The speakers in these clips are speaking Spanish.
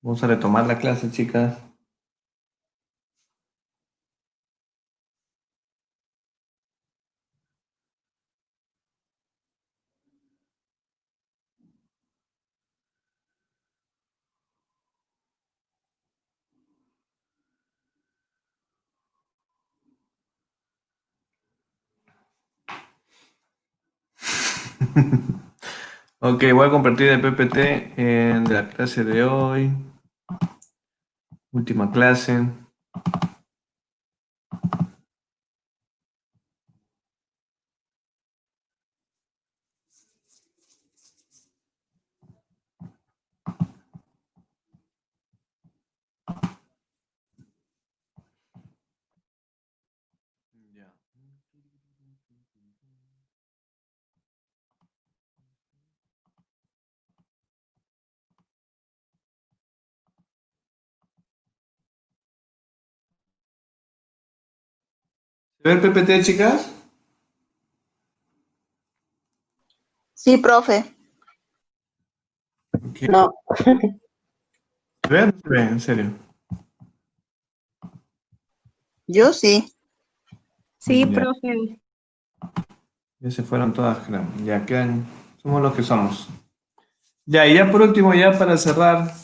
Vamos a retomar la clase, chicas. Ok, voy a compartir el PPT de la clase de hoy. Última clase. Ya. ¿Se ve el PPT, chicas? Sí, profe. Ok. No. ¿Se ve o no se ve? En serio. Yo sí. Sí, Ya, profe. ya se fueron todas, creo. Ya quedan. Somos los que somos. Ya, y ya por último, ya para cerrar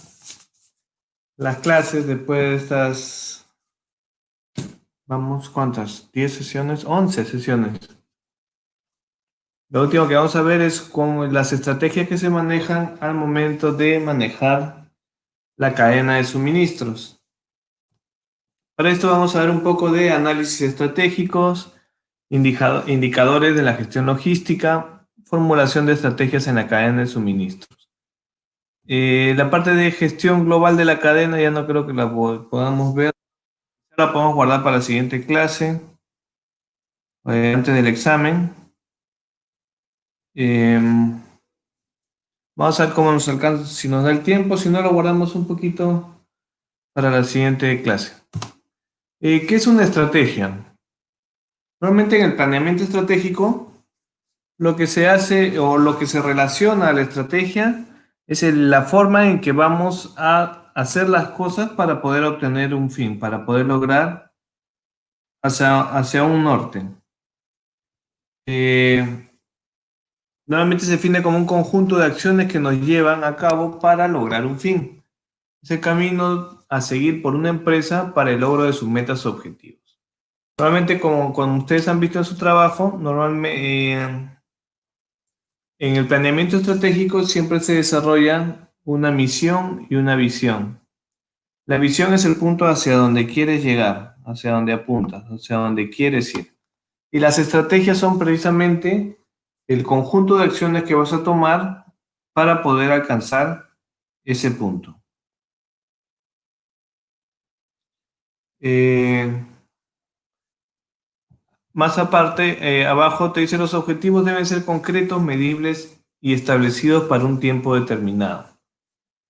las clases, después de estas. Vamos, ¿cuántas? ¿10 sesiones? 11 sesiones. Lo último que vamos a ver es cómo las estrategias que se manejan al momento de manejar la cadena de suministros. Para esto vamos a ver un poco de análisis estratégicos, indicadores de la gestión logística, formulación de estrategias en la cadena de suministros. La parte de gestión global de la cadena ya no creo que la podamos ver. La podemos guardar para la siguiente clase, antes del examen. Vamos a ver cómo nos alcanza, si nos da el tiempo, si no lo guardamos un poquito para la siguiente clase. ¿Qué es una estrategia? Normalmente en el planeamiento estratégico, lo que se hace o lo que se relaciona a la estrategia es la forma en que vamos a hacer las cosas para poder obtener un fin, para poder lograr hacia un norte. Eh, Normalmente se define como un conjunto de acciones que nos llevan a cabo para lograr un fin. Ese camino a seguir por una empresa para el logro de sus metas o objetivos. Normalmente, como cuando ustedes han visto en su trabajo, normalmente en el planeamiento estratégico siempre se desarrolla una misión y una visión. La visión es el punto hacia donde quieres llegar, hacia donde apuntas, hacia donde quieres ir. Y las estrategias son precisamente el conjunto de acciones que vas a tomar para poder alcanzar ese punto. Eh, Más aparte, abajo te dice los objetivos deben ser concretos, medibles y establecidos para un tiempo determinado.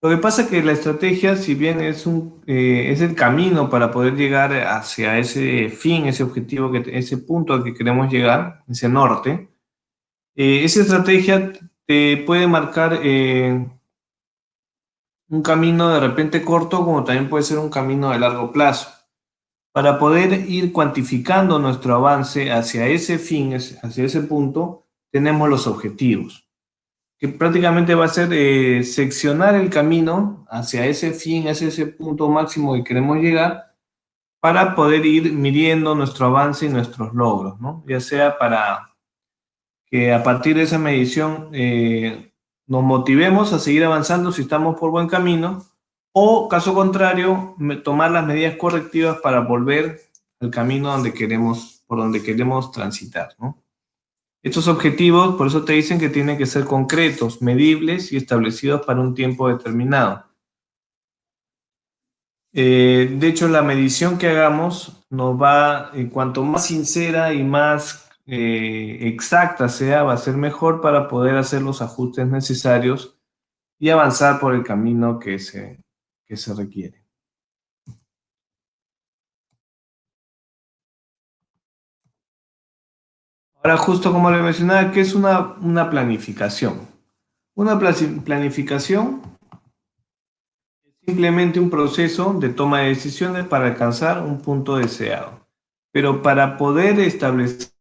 Lo que pasa es que la estrategia, si bien es el camino para poder llegar hacia ese fin, ese objetivo, ese punto al que queremos llegar, ese norte, esa estrategia te puede marcar un camino de repente corto, como también puede ser un camino de largo plazo. Para poder ir cuantificando nuestro avance hacia ese fin, hacia ese punto, tenemos los objetivos, que prácticamente va a ser seccionar el camino hacia ese fin, hacia ese punto máximo que queremos llegar, para poder ir midiendo nuestro avance y nuestros logros, ¿no? Ya sea para que a partir de esa medición nos motivemos a seguir avanzando si estamos por buen camino, o caso contrario, tomar las medidas correctivas para volver al camino por donde queremos transitar, ¿no? Estos objetivos, por eso te dicen que tienen que ser concretos, medibles y establecidos para un tiempo determinado. De hecho, la medición que hagamos nos va, cuanto más sincera y más exacta sea, va a ser mejor para poder hacer los ajustes necesarios y avanzar por el camino que se requiere. Ahora, justo como le mencionaba, ¿qué es una planificación? Una planificación simplemente un proceso de toma de decisiones para alcanzar un punto deseado. Pero para poder establecer,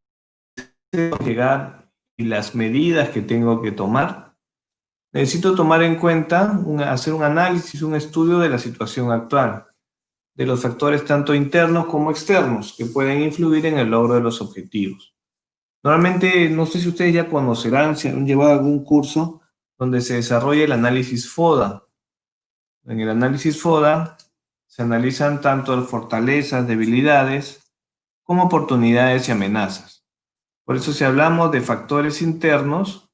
llegar y las medidas que tengo que tomar, necesito tomar en cuenta, hacer un análisis, un estudio de la situación actual, de los factores tanto internos como externos que pueden influir en el logro de los objetivos. Normalmente, no sé si ustedes ya conocerán, si han llevado algún curso donde se desarrolla el análisis FODA. En el análisis FODA se analizan tanto las fortalezas, debilidades, como oportunidades y amenazas. Por eso, si hablamos de factores internos,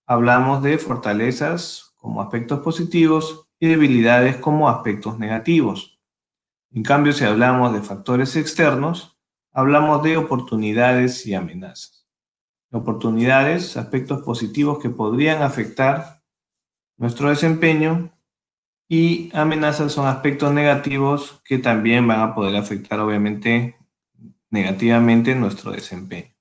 hablamos de fortalezas como aspectos positivos y debilidades como aspectos negativos. En cambio, si hablamos de factores externos, hablamos de oportunidades y amenazas. Oportunidades, aspectos positivos que podrían afectar nuestro desempeño, y amenazas son aspectos negativos que también van a poder afectar, obviamente, negativamente nuestro desempeño.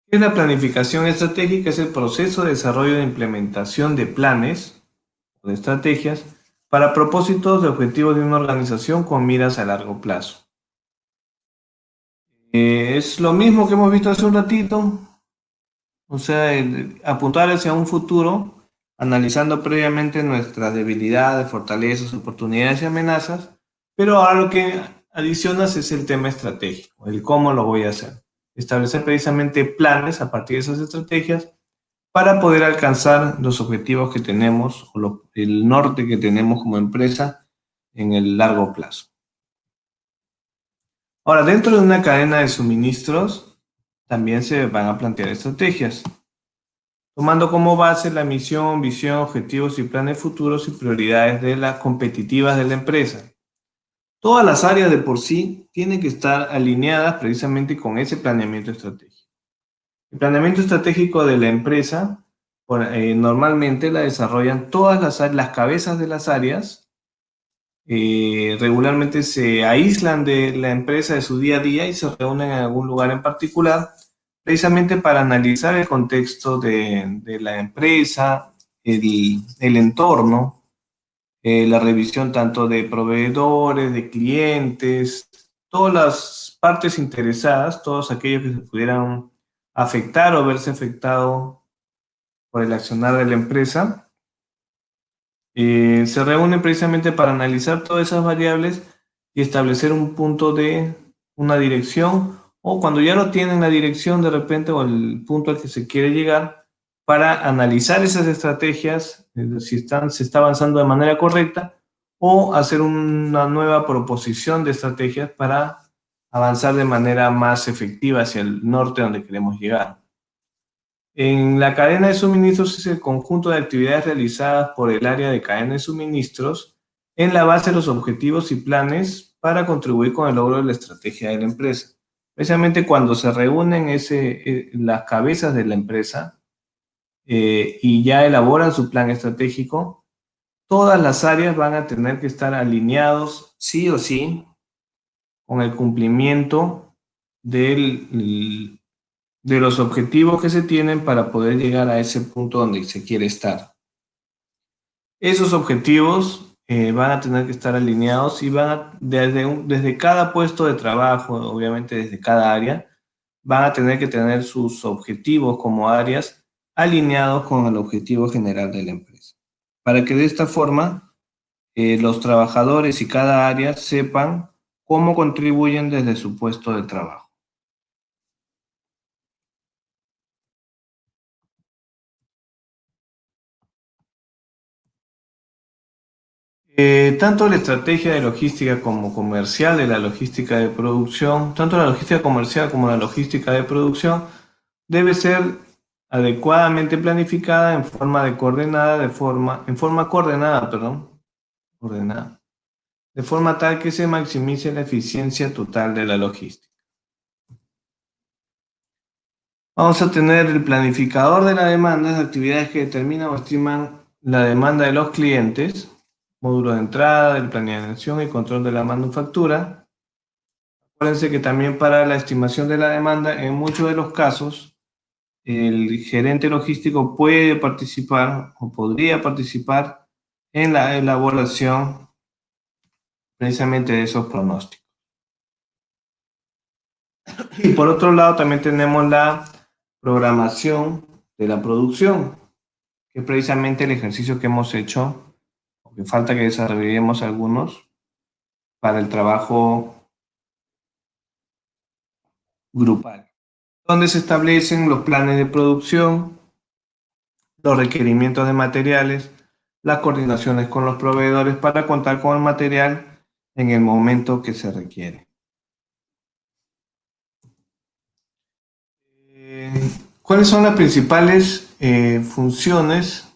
¿Qué es la planificación estratégica? Es el proceso de desarrollo e implementación de planes o de estrategias para propósitos de objetivos de una organización con miras a largo plazo. Es lo mismo que hemos visto hace un ratito, o sea, apuntar hacia un futuro, analizando previamente nuestras debilidades, fortalezas, oportunidades y amenazas, pero ahora lo que adicionas es el tema estratégico, el cómo lo voy a hacer. Establecer precisamente planes a partir de esas estrategias para poder alcanzar los objetivos que tenemos o el norte que tenemos como empresa en el largo plazo. Ahora, dentro de una cadena de suministros, también se van a plantear estrategias, tomando como base la misión, visión, objetivos y planes futuros y prioridades de las competitivas de la empresa. Todas las áreas de por sí tienen que estar alineadas precisamente con ese planeamiento estratégico. El planeamiento estratégico de la empresa normalmente la desarrollan todas las cabezas de las áreas. Regularmente se aíslan de la empresa de su día a día y se reúnen en algún lugar en particular, precisamente para analizar el contexto de la empresa, el entorno, la revisión tanto de proveedores, de clientes, todas las partes interesadas, todos aquellos que se pudieran afectar o verse afectado por el accionar de la empresa. Se reúnen precisamente para analizar todas esas variables y establecer un punto de una dirección, o cuando ya lo tienen la dirección de repente o el punto al que se quiere llegar, para analizar esas estrategias, si se está avanzando de manera correcta, o hacer una nueva proposición de estrategias para avanzar de manera más efectiva hacia el norte donde queremos llegar. En la cadena de suministros es el conjunto de actividades realizadas por el área de cadena de suministros en la base de los objetivos y planes para contribuir con el logro de la estrategia de la empresa. Precisamente cuando se reúnen las cabezas de la empresa y ya elaboran su plan estratégico, todas las áreas van a tener que estar alineados sí o sí con el cumplimiento de los objetivos que se tienen para poder llegar a ese punto donde se quiere estar. Esos objetivos van a tener que estar alineados y desde cada puesto de trabajo, obviamente desde cada área, van a tener que tener sus objetivos como áreas alineados con el objetivo general de la empresa. Para que de esta forma los trabajadores y cada área sepan cómo contribuyen desde su puesto de trabajo. Tanto la estrategia de logística como comercial de la logística de producción, tanto la logística comercial como la logística de producción, debe ser adecuadamente planificada en forma coordenada, ordenada, de forma tal que se maximice la eficiencia total de la logística. Vamos a tener el planificador de la demanda, las actividades que determinan o estiman la demanda de los clientes, módulo de entrada, de planeación y control de la manufactura. Acuérdense que también para la estimación de la demanda, en muchos de los casos, el gerente logístico puede participar o podría participar en la elaboración precisamente de esos pronósticos. Y por otro lado también tenemos la programación de la producción, que es precisamente el ejercicio que hemos hecho, porque falta que desarrollemos algunos para el trabajo grupal, donde se establecen los planes de producción, los requerimientos de materiales, las coordinaciones con los proveedores para contar con el material en el momento que se requiere. ¿Cuáles son las principales funciones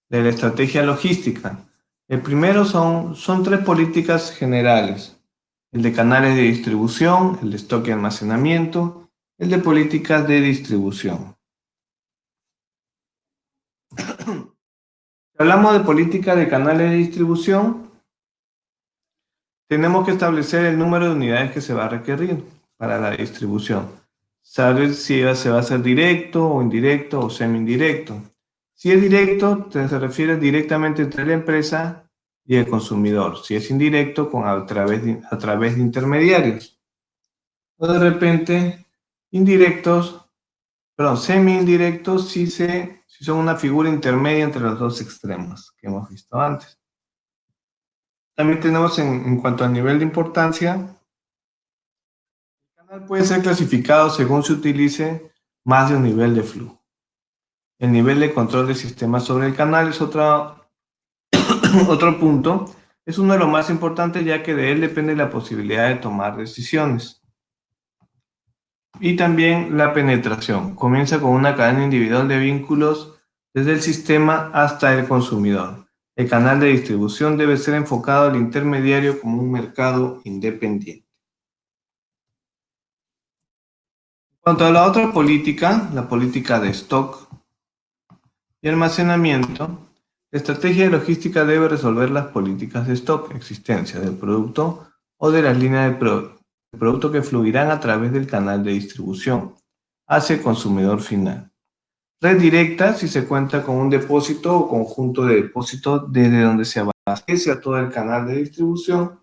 de la estrategia logística? El primero son tres políticas generales: el de canales de distribución, el de stock y almacenamiento, el de políticas de distribución. Si hablamos de política de canales de distribución, tenemos que establecer el número de unidades que se va a requerir para la distribución. Saber si se va a hacer directo o indirecto o semi-indirecto. Si es directo, se refiere directamente entre la empresa y el consumidor. Si es indirecto, a través de intermediarios. O de repente, indirectos, perdón, semi-indirectos si son una figura intermedia entre los dos extremos que hemos visto antes. También tenemos en cuanto al nivel de importancia, el canal puede ser clasificado según se utilice más de un nivel de flujo. El nivel de control del sistema sobre el canal es otro punto. Es uno de los más importantes, ya que de él depende la posibilidad de tomar decisiones. Y también la penetración. Comienza con una cadena individual de vínculos desde el sistema hasta el consumidor. El canal de distribución debe ser enfocado al intermediario como un mercado independiente. En cuanto a la otra política, la política de stock y almacenamiento, la estrategia de logística debe resolver las políticas de stock, existencia del producto o de las líneas de producto que fluirán a través del canal de distribución hacia el consumidor final. Red directa si se cuenta con un depósito o conjunto de depósitos desde donde se abastece a todo el canal de distribución,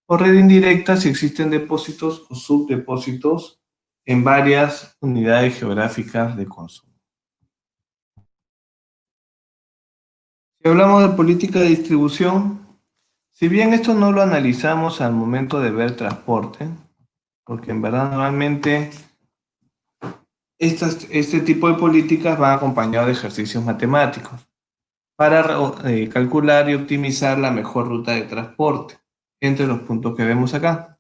o red indirecta si existen depósitos o subdepósitos en varias unidades geográficas de consumo. Si hablamos de política de distribución, si bien esto no lo analizamos al momento de ver transporte, porque en verdad normalmente este tipo de políticas van acompañados de ejercicios matemáticos para calcular y optimizar la mejor ruta de transporte entre los puntos que vemos acá.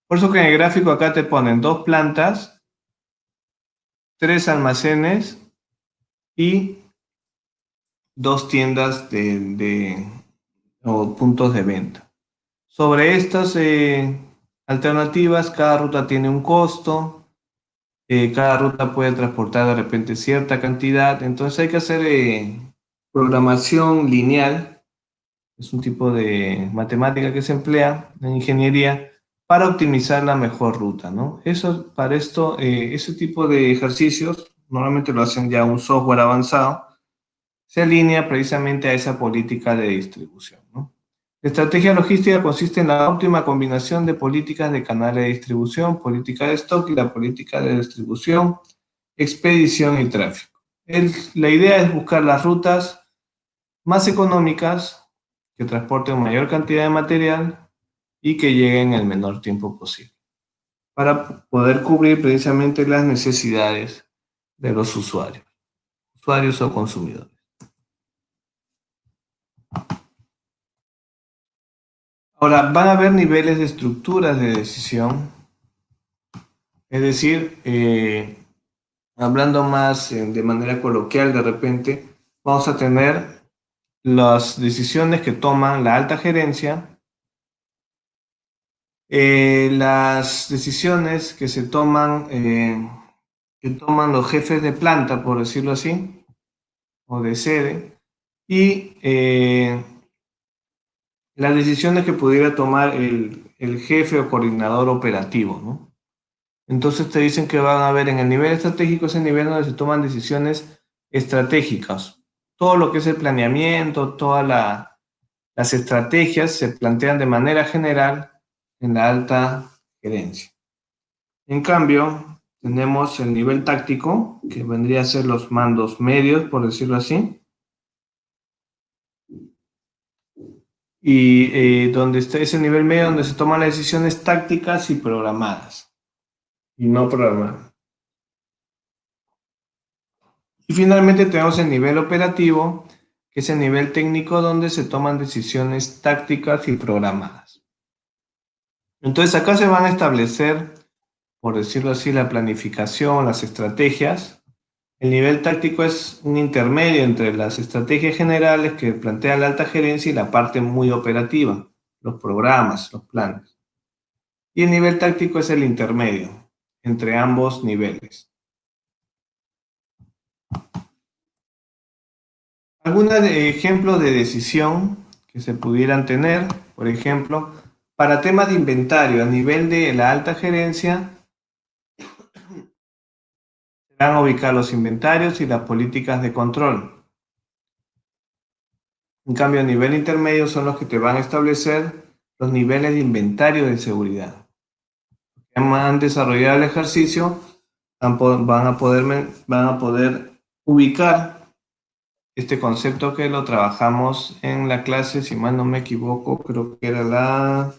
Por eso que en el gráfico acá te ponen 2 plantas, 3 almacenes y 2 tiendas o puntos de venta. Sobre estas alternativas, cada ruta tiene un costo, cada ruta puede transportar de repente cierta cantidad, entonces hay que hacer programación lineal, es un tipo de matemática que se emplea en ingeniería para optimizar la mejor ruta, ¿no? Para esto, ese tipo de ejercicios normalmente lo hacen ya un software avanzado, se alinea precisamente a esa política de distribución, ¿no? La estrategia logística consiste en la óptima combinación de políticas de canales de distribución, política de stock y la política de distribución, expedición y tráfico. La idea es buscar las rutas más económicas que transporten mayor cantidad de material y que lleguen en el menor tiempo posible, para poder cubrir precisamente las necesidades de los usuarios o consumidores. Ahora, van a haber niveles de estructuras de decisión, es decir, hablando más de manera coloquial, de repente vamos a tener las decisiones que toman la alta gerencia, las decisiones que toman los jefes de planta, por decirlo así, o de sede, y las decisiones que pudiera tomar el jefe o coordinador operativo, ¿no? Entonces te dicen que van a ver en el nivel estratégico, es el nivel donde se toman decisiones estratégicas. Todo lo que es el planeamiento, las estrategias se plantean de manera general en la alta gerencia. En cambio, tenemos el nivel táctico, que vendría a ser los mandos medios, por decirlo así, y donde está ese nivel medio donde se toman las decisiones tácticas y programadas, y no programadas. Y finalmente tenemos el nivel operativo, que es el nivel técnico donde se toman decisiones tácticas y programadas. Entonces acá se van a establecer, por decirlo así, la planificación, las estrategias. El nivel táctico es un intermedio entre las estrategias generales que plantea la alta gerencia y la parte muy operativa, los programas, los planes. Y el nivel táctico es el intermedio entre ambos niveles. Algunos ejemplos de decisión que se pudieran tener, por ejemplo, para temas de inventario a nivel de la alta gerencia, se van a ubicar los inventarios y las políticas de control. En cambio, a nivel intermedio son los que te van a establecer los niveles de inventario de seguridad. Han desarrollado el ejercicio, van a poder ubicar este concepto que lo trabajamos en la clase, si mal no me equivoco, creo que era la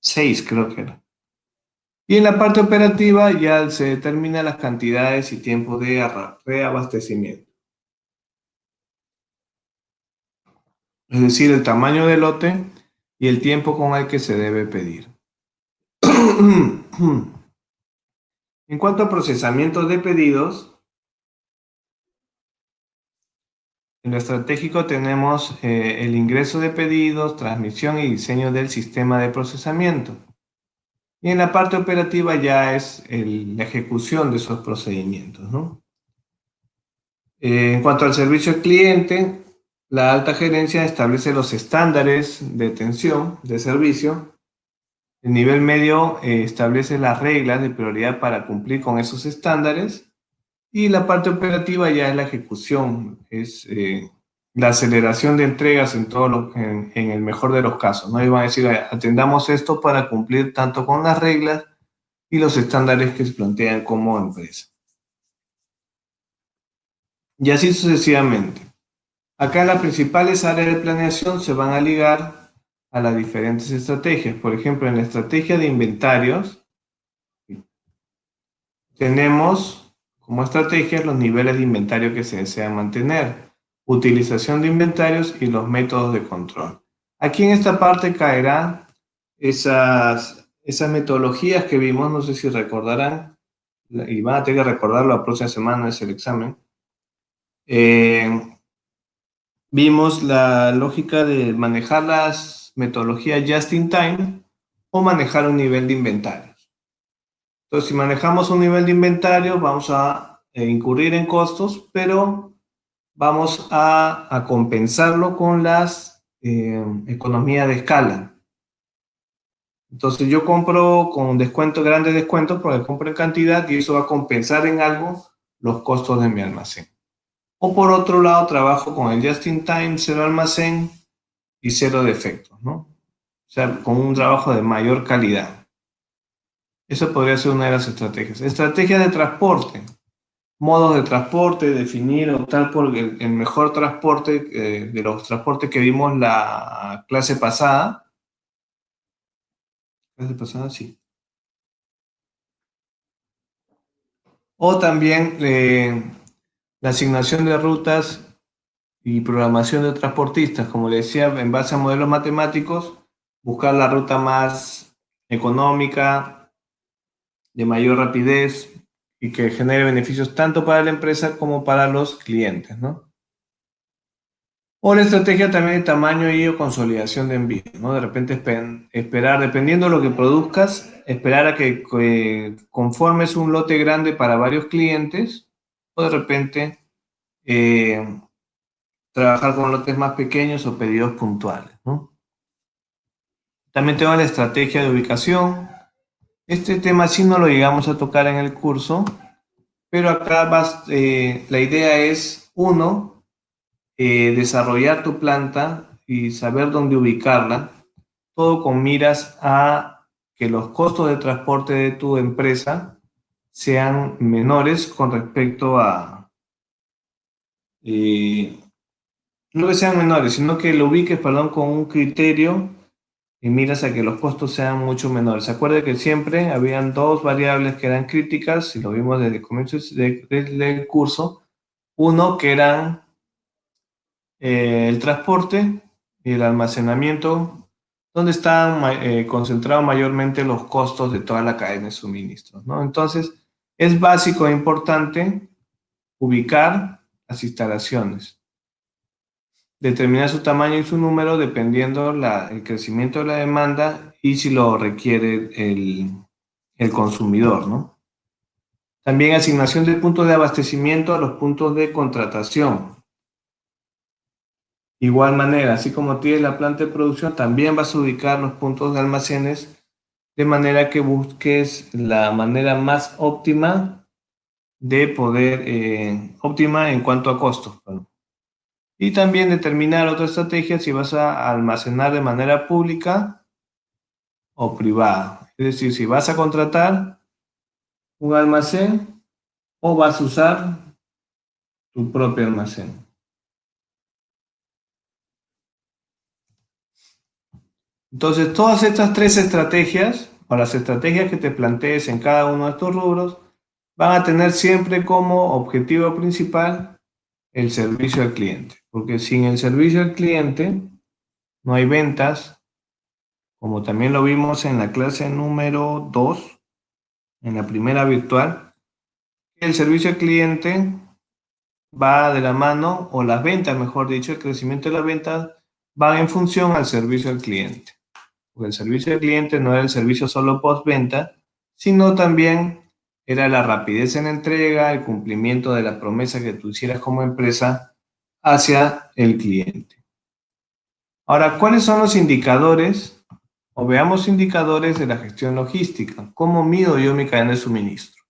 6, creo que era. Y en la parte operativa ya se determinan las cantidades y tiempos de reabastecimiento. Es decir, el tamaño del lote y el tiempo con el que se debe pedir. En cuanto a procesamiento de pedidos, en lo estratégico tenemos el ingreso de pedidos, transmisión y diseño del sistema de procesamiento. Y en la parte operativa ya es la ejecución de esos procedimientos, ¿no? En cuanto al servicio al cliente, la alta gerencia establece los estándares de atención de servicio. El nivel medio establece las reglas de prioridad para cumplir con esos estándares. Y la parte operativa ya es la ejecución, es la aceleración de entregas en el mejor de los casos, ¿no? Y van a decir, atendamos esto para cumplir tanto con las reglas y los estándares que se plantean como empresa. Y así sucesivamente. Acá las principales áreas de planeación se van a ligar a las diferentes estrategias. Por ejemplo, en la estrategia de inventarios tenemos como estrategia los niveles de inventario que se desean mantener, utilización de inventarios y los métodos de control. Aquí en esta parte caerán esas metodologías que vimos, no sé si recordarán, y van a tener que recordarlo la próxima semana, es el examen. Vimos la lógica de manejar las metodologías just in time o manejar un nivel de inventarios. Entonces, si manejamos un nivel de inventario, vamos a incurrir en costos, pero vamos a compensarlo con las economías de escala. Entonces, yo compro con descuento, grandes descuentos, porque compro en cantidad y eso va a compensar en algo los costos de mi almacén. O por otro lado, trabajo con el just in time, cero almacén y cero defectos, ¿no? O sea, con un trabajo de mayor calidad. Eso podría ser una de las estrategias. Estrategia de transporte. Modos de transporte, definir, optar por el mejor transporte de los transportes que vimos la clase pasada. ¿Clase pasada? Sí. O también la asignación de rutas y programación de transportistas. Como le decía, en base a modelos matemáticos, buscar la ruta más económica, de mayor rapidez y que genere beneficios tanto para la empresa como para los clientes, ¿no? O la estrategia también de tamaño y o consolidación de envío, ¿no? De repente esperar, dependiendo de lo que produzcas, esperar a que conformes un lote grande para varios clientes o de repente eh, trabajar con lotes más pequeños o pedidos puntuales, ¿no? También tengo la estrategia de ubicación. Este tema sí no lo llegamos a tocar en el curso, pero acá la idea es, uno, desarrollar tu planta y saber dónde ubicarla, todo con miras a que los costos de transporte de tu empresa sean menores con respecto a, eh, no que sean menores, sino que lo ubiques, perdón, con un criterio y miras a que los costos sean mucho menores. Se acuerda que siempre habían dos variables que eran críticas, y lo vimos desde el comienzo del curso. Uno que eran el transporte y el almacenamiento, donde están concentrados mayormente los costos de toda la cadena de suministros, ¿no? Entonces, es básico e importante ubicar las instalaciones, determinar su tamaño y su número dependiendo el crecimiento de la demanda y si lo requiere el consumidor, ¿no? También asignación de puntos de abastecimiento a los puntos de contratación. Igual manera, así como tienes la planta de producción, también vas a ubicar los puntos de almacenes de manera que busques la manera más óptima de poder, óptima en cuanto a costos, perdón. Y también determinar otra estrategia si vas a almacenar de manera pública o privada. Es decir, si vas a contratar un almacén o vas a usar tu propio almacén. Entonces, todas estas tres estrategias, o las estrategias que te plantees en cada uno de estos rubros, van a tener siempre como objetivo principal el servicio al cliente. Porque sin el servicio al cliente no hay ventas, como también lo vimos en la clase número 2, en la primera virtual. El servicio al cliente va de la mano, o las ventas, mejor dicho, el crecimiento de las ventas va en función al servicio al cliente. Porque el servicio al cliente no era el servicio solo postventa, sino también era la rapidez en la entrega, el cumplimiento de la promesa que tú hicieras como empresa hacia el cliente. Ahora, ¿cuáles son los indicadores? O veamos indicadores de la gestión logística. ¿Cómo mido yo mi cadena de suministro?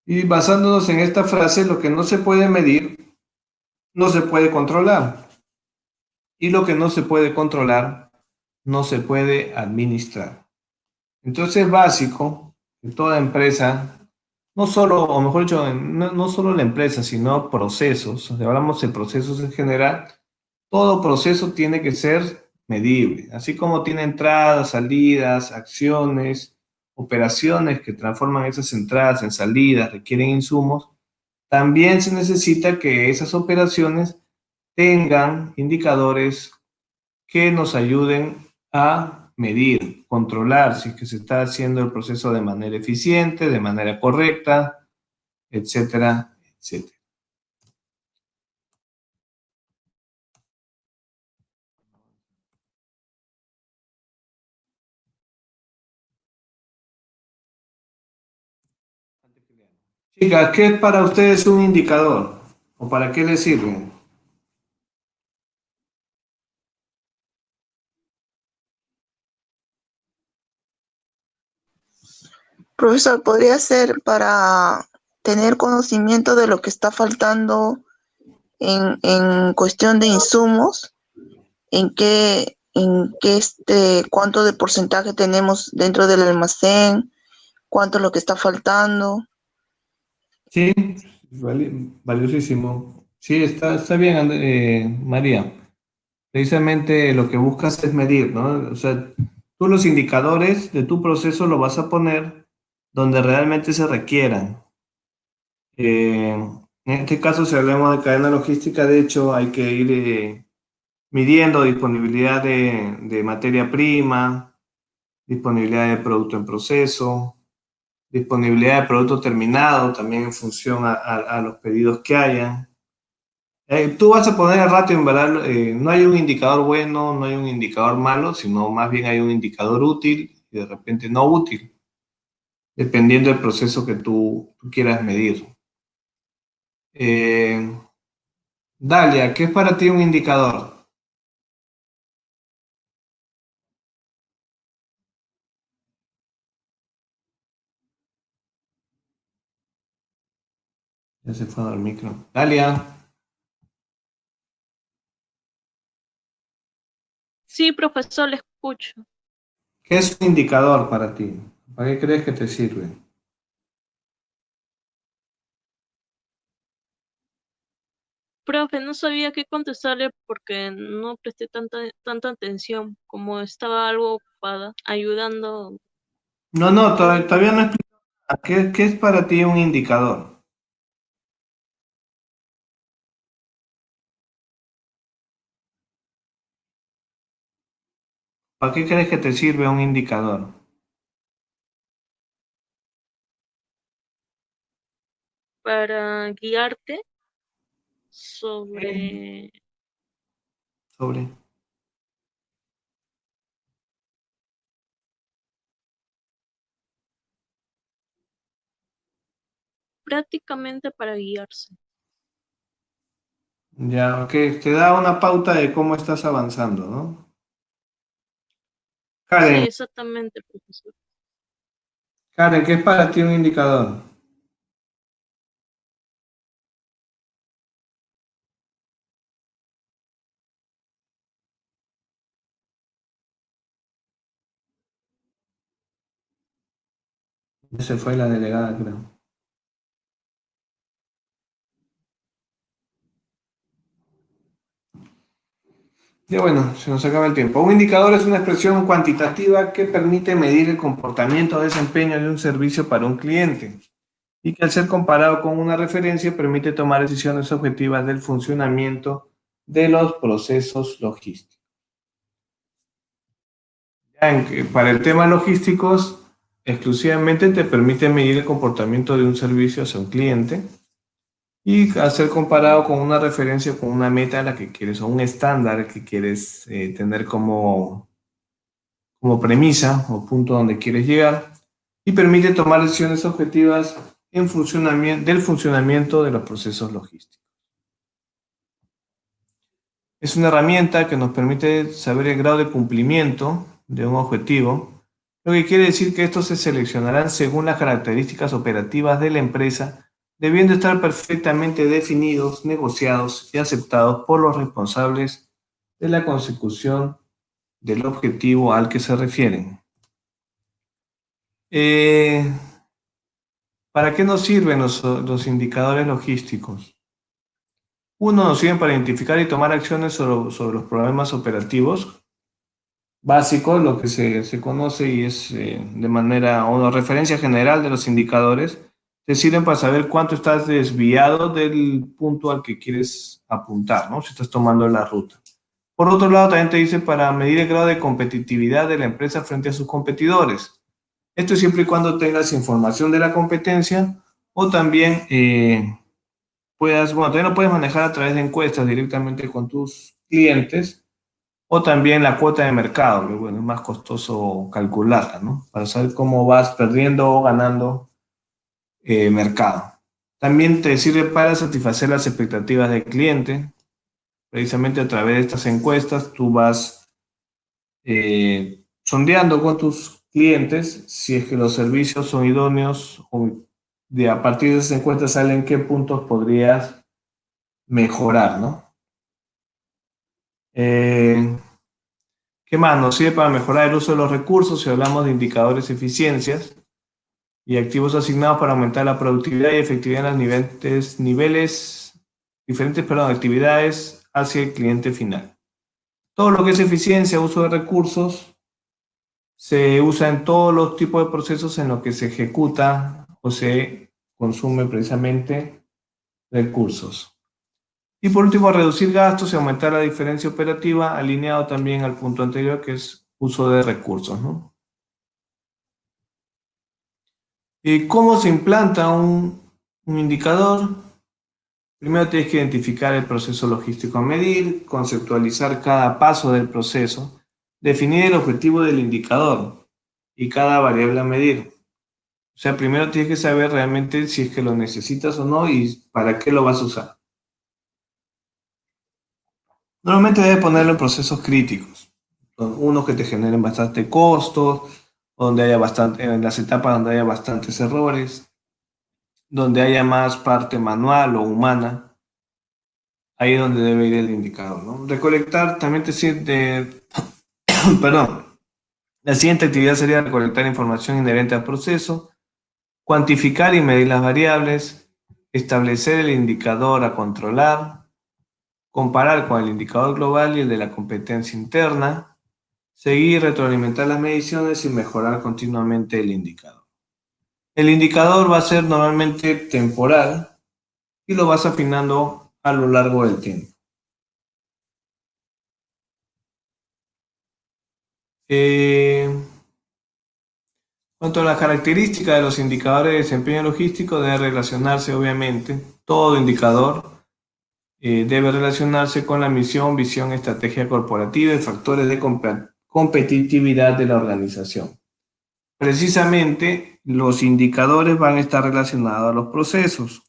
Y basándonos en esta frase, lo que no se puede medir, no se puede controlar. Y lo que no se puede controlar, no se puede administrar. Entonces es básico que toda empresa, no solo, o mejor dicho, no solo la empresa, sino procesos, o sea, hablamos de procesos en general, todo proceso tiene que ser medible, así como tiene entradas, salidas, acciones, operaciones que transforman esas entradas en salidas, requieren insumos, también se necesita que esas operaciones tengan indicadores que nos ayuden a medir, controlar si es que se está haciendo el proceso de manera eficiente, de manera correcta, etcétera, etcétera. Chicas, ¿qué es para ustedes un indicador? ¿O para qué les sirve? Profesor, podría ser para tener conocimiento de lo que está faltando en cuestión de insumos, cuánto de porcentaje tenemos dentro del almacén, cuánto es lo que está faltando. Sí, valiosísimo. Sí, está bien, María. Precisamente lo que buscas es medir, ¿no? O sea, tú los indicadores de tu proceso lo vas a poner donde realmente se requieran. En este caso, si hablamos de cadena logística, de hecho, hay que ir midiendo disponibilidad de materia prima, disponibilidad de producto en proceso, disponibilidad de producto terminado, también en función a los pedidos que hayan. Tú vas a poner el ratio en verdad, no hay un indicador bueno, no hay un indicador malo, sino más bien hay un indicador útil y de repente no útil, dependiendo del proceso que tú quieras medir. Eh, Dalia, ¿qué es para ti un indicador? Ya se fue al micro. Dalia, Sí, profesor, le escucho. ¿qué es un indicador para ti? ¿Para qué crees que te sirve? Profe, no sabía qué contestarle porque no presté tanta atención, como estaba algo ocupada, ayudando. No, no, todavía no explico. ¿Qué es para ti un indicador? ¿Para qué crees que te sirve un indicador? Para guiarte ¿Qué? sobre Sobre. prácticamente para guiarse. Ya, ok, te da una pauta de cómo estás avanzando, ¿no? Sí, Karen, exactamente, profesor. Karen, ¿qué es para ti un indicador? Ya se fue la delegada, creo. Ya bueno, se nos acaba el tiempo. Un indicador es una expresión cuantitativa que permite medir el comportamiento o desempeño de un servicio para un cliente y que al ser comparado con una referencia permite tomar decisiones objetivas del funcionamiento de los procesos logísticos. Para el tema logísticos, exclusivamente te permite medir el comportamiento de un servicio hacia un cliente y al ser comparado con una referencia, con una meta a la que quieres o un estándar que quieres tener como premisa o punto donde quieres llegar y permite tomar decisiones objetivas del funcionamiento de los procesos logísticos. Es una herramienta que nos permite saber el grado de cumplimiento de un objetivo, lo que quiere decir que estos se seleccionarán según las características operativas de la empresa, debiendo estar perfectamente definidos, negociados y aceptados por los responsables de la consecución del objetivo al que se refieren. Eh, ¿Para qué nos sirven los indicadores logísticos? Uno, nos sirven para identificar y tomar acciones sobre los problemas operativos básicos, lo que se conoce y es de manera o de referencia general de los indicadores, te sirven para saber cuánto estás desviado del punto al que quieres apuntar, ¿no? Si estás tomando la ruta. Por otro lado, también te dice para medir el grado de competitividad de la empresa frente a sus competidores. Esto es siempre y cuando tengas información de la competencia o también bueno, también lo puedes manejar a través de encuestas directamente con tus clientes o también la cuota de mercado, que bueno, es más costoso calcularla, ¿no? Para saber cómo vas perdiendo o ganando mercado. También te sirve para satisfacer las expectativas del cliente. Precisamente a través de estas encuestas tú vas sondeando con tus clientes si es que los servicios son idóneos o a partir de esas encuestas salen qué puntos podrías mejorar, ¿no? Eh, ¿Qué más? Nos sirve para mejorar el uso de los recursos si hablamos de indicadores de eficiencias y activos asignados para aumentar la productividad y efectividad en los diferentes, perdón, actividades hacia el cliente final. Todo lo que es eficiencia, uso de recursos, se usa en todos los tipos de procesos en los que se ejecuta o se consume precisamente recursos. Y por último, reducir gastos y aumentar la diferencia operativa, alineado también al punto anterior, que es uso de recursos, ¿no? ¿Cómo se implanta un indicador? Primero tienes que identificar el proceso logístico a medir, conceptualizar cada paso del proceso, definir el objetivo del indicador y cada variable a medir. O sea, primero tienes que saber realmente si es que lo necesitas o no y para qué lo vas a usar. Normalmente debes ponerlo en procesos críticos, unos que te generen bastante costos, donde haya bastante, en las etapas donde haya bastantes errores. donde haya más parte manual o humana, ahí es donde debe ir el indicador, ¿no? Recolectar también te sirve, perdón, la siguiente actividad sería recolectar información inherente al proceso, cuantificar y medir las variables, establecer el indicador a controlar, comparar con el indicador global y el de la competencia interna, seguir y retroalimentar las mediciones y mejorar continuamente el indicador. El indicador va a ser normalmente temporal y lo vas afinando a lo largo del tiempo. En cuanto a las características de los indicadores de desempeño logístico, debe relacionarse obviamente, todo indicador debe relacionarse con la misión, visión, estrategia corporativa y factores de competitividad de la organización. Precisamente, los indicadores van a estar relacionados a los procesos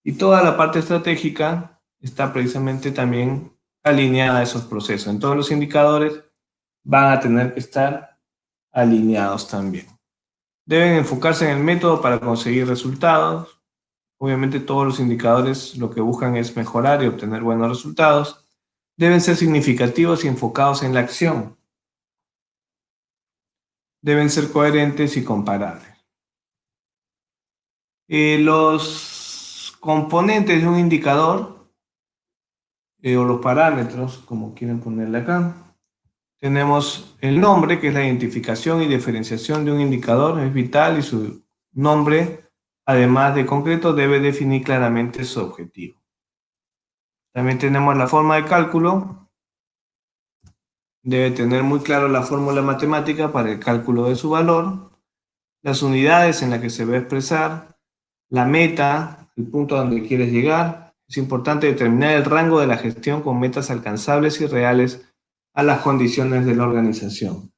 y toda la parte estratégica está precisamente también alineada a esos procesos. En todos los indicadores van a tener que estar alineados también. Deben enfocarse en el método para conseguir resultados. Obviamente todos los indicadores lo que buscan es mejorar y obtener buenos resultados. Deben ser significativos y enfocados en la acción. Deben ser coherentes y comparables. Los componentes de un indicador, o los parámetros, como quieren ponerle acá, tenemos el nombre, que es la identificación y diferenciación de un indicador, es vital y su nombre, además de concreto, debe definir claramente su objetivo. También tenemos la forma de cálculo, debe tener muy claro la fórmula matemática para el cálculo de su valor, las unidades en las que se va a expresar, la meta, el punto a donde quieres llegar. Es importante determinar el rango de la gestión con metas alcanzables y reales a las condiciones de la organización.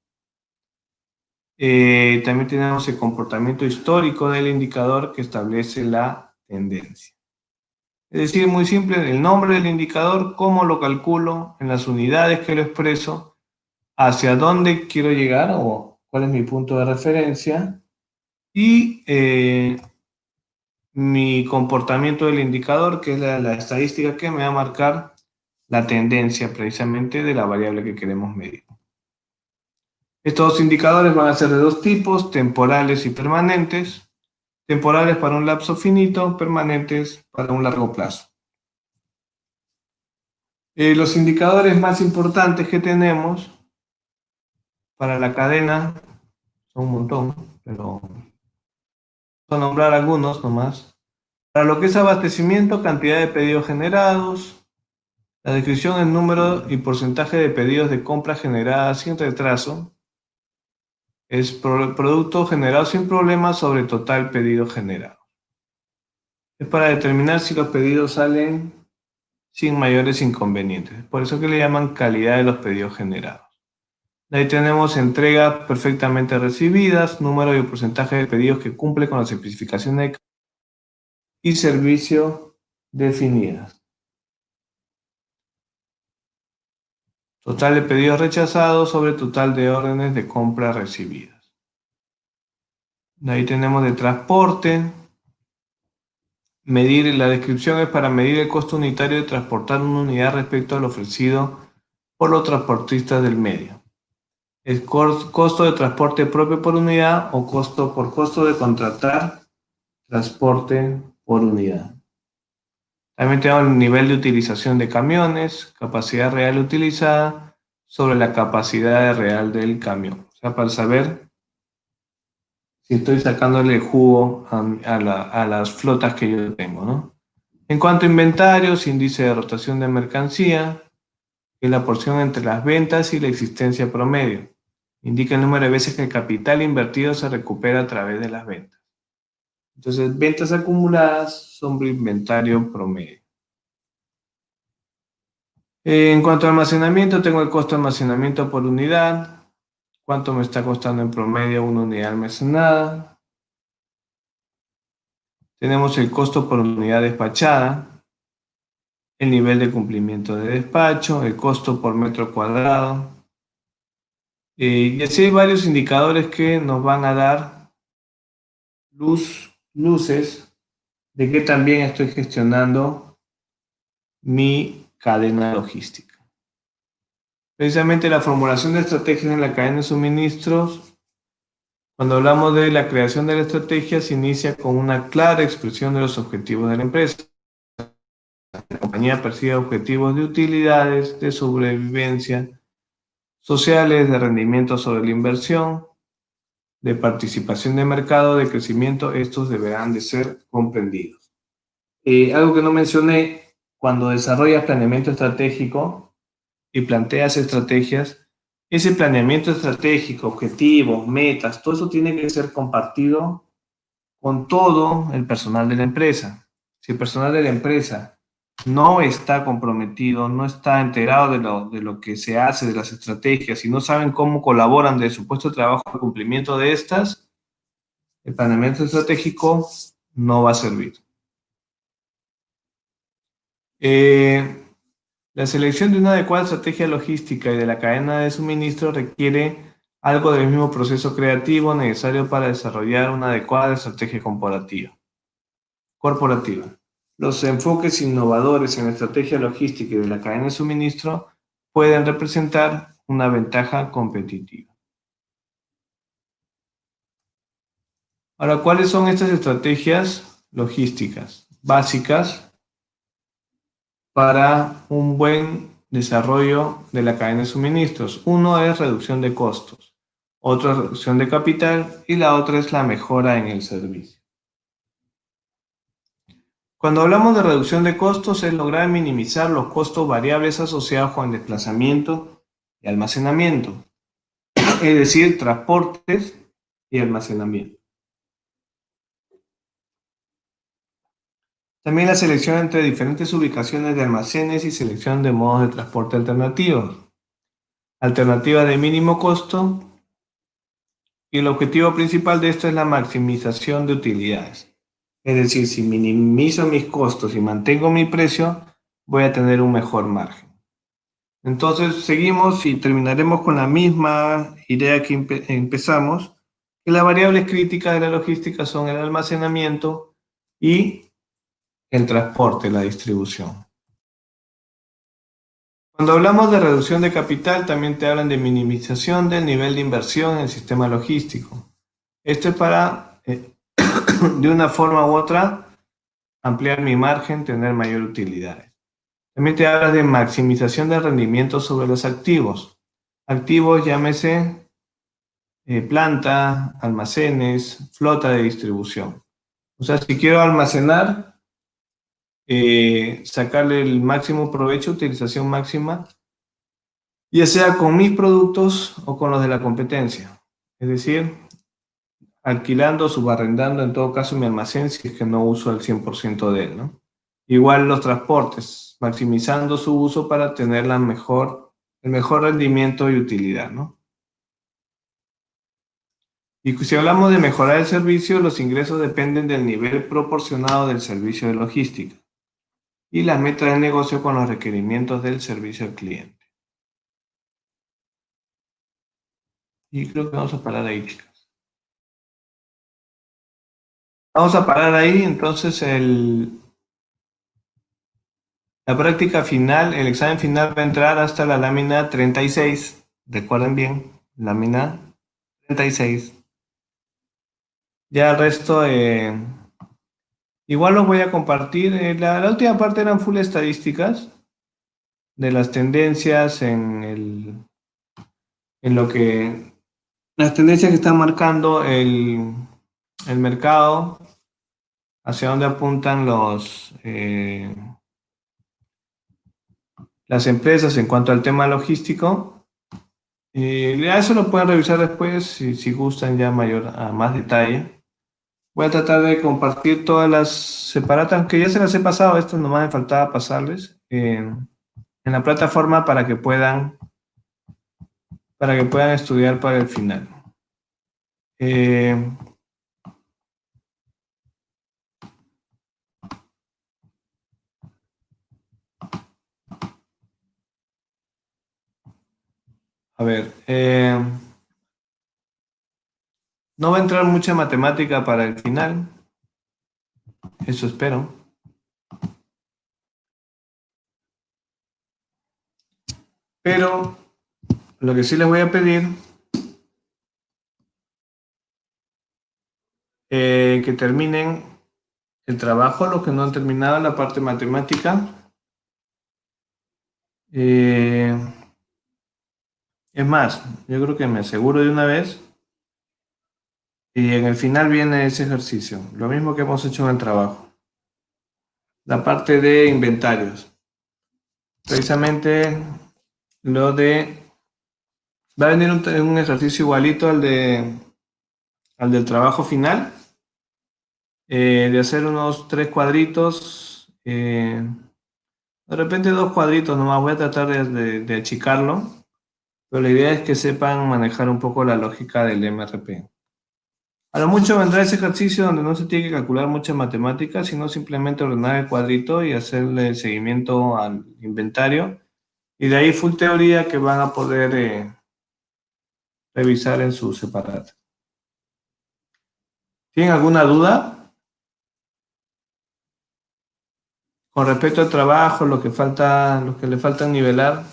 También tenemos el comportamiento histórico del indicador que establece la tendencia. Es decir, muy simple, el nombre del indicador, cómo lo calculo, en las unidades que lo expreso, hacia dónde quiero llegar o cuál es mi punto de referencia y mi comportamiento del indicador, que es la estadística que me va a marcar la tendencia precisamente de la variable que queremos medir. Estos indicadores van a ser de dos tipos, temporales y permanentes. Temporales para un lapso finito, permanentes para un largo plazo. Los indicadores más importantes que tenemos para la cadena son un montón, pero voy a nombrar algunos nomás. Para lo que es abastecimiento, cantidad de pedidos generados, la descripción del número y porcentaje de pedidos de compra generadas sin retraso, es producto generado sin problemas sobre total pedido generado. Es para determinar si los pedidos salen sin mayores inconvenientes. Por eso que le llaman calidad de los pedidos generados. Ahí tenemos entregas perfectamente recibidas, número y porcentaje de pedidos que cumple con las especificaciones y servicio definidas. Total de pedidos rechazados sobre total de órdenes de compra recibidas. Ahí tenemos de transporte. Medir, la descripción es para medir el costo unitario de transportar una unidad respecto al ofrecido por los transportistas del medio. El costo de transporte propio por unidad o costo de contratar transporte por unidad. También tenemos el nivel de utilización de camiones, capacidad real utilizada sobre la capacidad real del camión. O sea, para saber si estoy sacándole jugo a las flotas que yo tengo, ¿no? En cuanto a inventarios, índice de rotación de mercancía, que es la porción entre las ventas y la existencia promedio. Indica el número de veces que el capital invertido se recupera a través de las ventas. Entonces, ventas acumuladas sobre inventario promedio. En cuanto a almacenamiento, tengo el costo de almacenamiento por unidad, cuánto me está costando en promedio una unidad almacenada. Tenemos el costo por unidad despachada, el nivel de cumplimiento de despacho, el costo por metro cuadrado. Y así hay varios indicadores que nos van a dar luces de que también estoy gestionando mi cadena logística. Precisamente la formulación de estrategias en la cadena de suministros, cuando hablamos de la creación de la estrategia, se inicia con una clara expresión de los objetivos de la empresa. La compañía persigue objetivos de utilidades, de sobrevivencia, sociales, de rendimiento sobre la inversión, de participación de mercado, de crecimiento. Estos deberán de ser comprendidos. Algo que no mencioné, cuando desarrollas planeamiento estratégico y planteas estrategias, ese planeamiento estratégico, objetivos, metas, todo eso tiene que ser compartido con todo el personal de la empresa. Si el personal de la empresa no está comprometido, no está enterado de lo que se hace, de las estrategias, y no saben cómo colaboran de su puesto de trabajo al cumplimiento de estas, el planeamiento estratégico no va a servir. La selección de una adecuada estrategia logística y de la cadena de suministro requiere algo del mismo proceso creativo necesario para desarrollar una adecuada estrategia corporativa. Los enfoques innovadores en la estrategia logística y de la cadena de suministro pueden representar una ventaja competitiva. Ahora, ¿cuáles son estas estrategias logísticas básicas para un buen desarrollo de la cadena de suministros? Uno es reducción de costos, otro es reducción de capital y la otra es la mejora en el servicio. Cuando hablamos de reducción de costos es lograr minimizar los costos variables asociados con el desplazamiento y almacenamiento, es decir, transportes y almacenamiento. También la selección entre diferentes ubicaciones de almacenes y selección de modos de transporte alternativos. Alternativa de mínimo costo, y el objetivo principal de esto es la maximización de utilidades. Es decir, si minimizo mis costos y mantengo mi precio, voy a tener un mejor margen. Entonces seguimos y terminaremos con la misma idea que empezamos, que las variables críticas de la logística son el almacenamiento y el transporte, la distribución. Cuando hablamos de reducción de capital, también te hablan de minimización del nivel de inversión en el sistema logístico. Esto es para, de una forma u otra, ampliar mi margen, tener mayor utilidad. También te habla de maximización del rendimiento sobre los activos. Activos, llámese planta, almacenes, flota de distribución. O sea, si quiero almacenar, sacarle el máximo provecho, utilización máxima, ya sea con mis productos o con los de la competencia. Es decir, alquilando, subarrendando en todo caso mi almacén si es que no uso el 100% de él, ¿no? Igual los transportes, maximizando su uso para tener el mejor rendimiento y utilidad, ¿no? Y si hablamos de mejorar el servicio, los ingresos dependen del nivel proporcionado del servicio de logística y las metas del negocio con los requerimientos del servicio al cliente. Y creo que vamos a parar ahí, chicos. Vamos a parar ahí, entonces la práctica final, el examen final va a entrar hasta la lámina 36. Recuerden bien, lámina 36. Ya el resto, igual los voy a compartir. La última parte eran full estadísticas de las tendencias en lo que, las tendencias que está marcando el mercado, hacia dónde apuntan las empresas en cuanto al tema logístico. Ya eso lo pueden revisar después si gustan ya a más detalle. Voy a tratar de compartir todas las separatas, aunque ya se las he pasado, estas nomás me faltaba pasarles en la plataforma para que puedan estudiar para el final. A ver, no va a entrar mucha matemática para el final. Eso espero. Pero lo que sí les voy a pedir que terminen el trabajo, los que no han terminado la parte matemática. Es más, yo creo que me aseguro de una vez y en el final viene ese ejercicio, lo mismo que hemos hecho en el trabajo. La parte de inventarios. Precisamente lo de... Va a venir un ejercicio igualito al del trabajo final, de hacer unos 3 cuadritos, de repente 2 cuadritos nomás, voy a tratar de achicarlo, pero la idea es que sepan manejar un poco la lógica del MRP. A lo mucho vendrá ese ejercicio donde no se tiene que calcular mucha matemática, sino simplemente ordenar el cuadrito y hacerle seguimiento al inventario. Y de ahí full teoría que van a poder revisar en su separado. ¿Tienen alguna duda con respecto al trabajo, lo que le falta nivelar?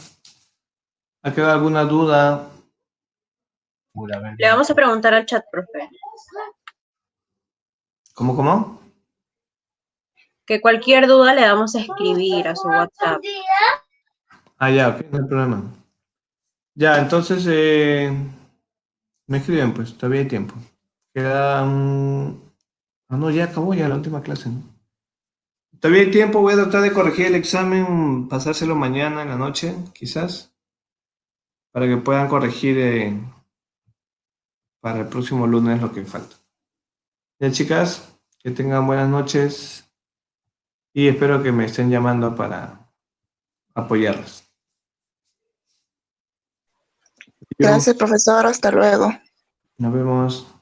¿Ha quedado alguna duda? Le vamos a preguntar al chat, profe. ¿Cómo? Que cualquier duda le vamos a escribir a su WhatsApp. Ah, ya, ok, no hay problema. Ya, entonces me escriben, pues, todavía hay tiempo. Queda Ah, no, ya acabó ya la última clase, ¿no? Todavía hay tiempo, voy a tratar de corregir el examen, pasárselo mañana en la noche, quizás, para que puedan corregir para el próximo lunes lo que falta. Ya, chicas, que tengan buenas noches y espero que me estén llamando para apoyarlas. Gracias, profesor. Hasta luego. Nos vemos.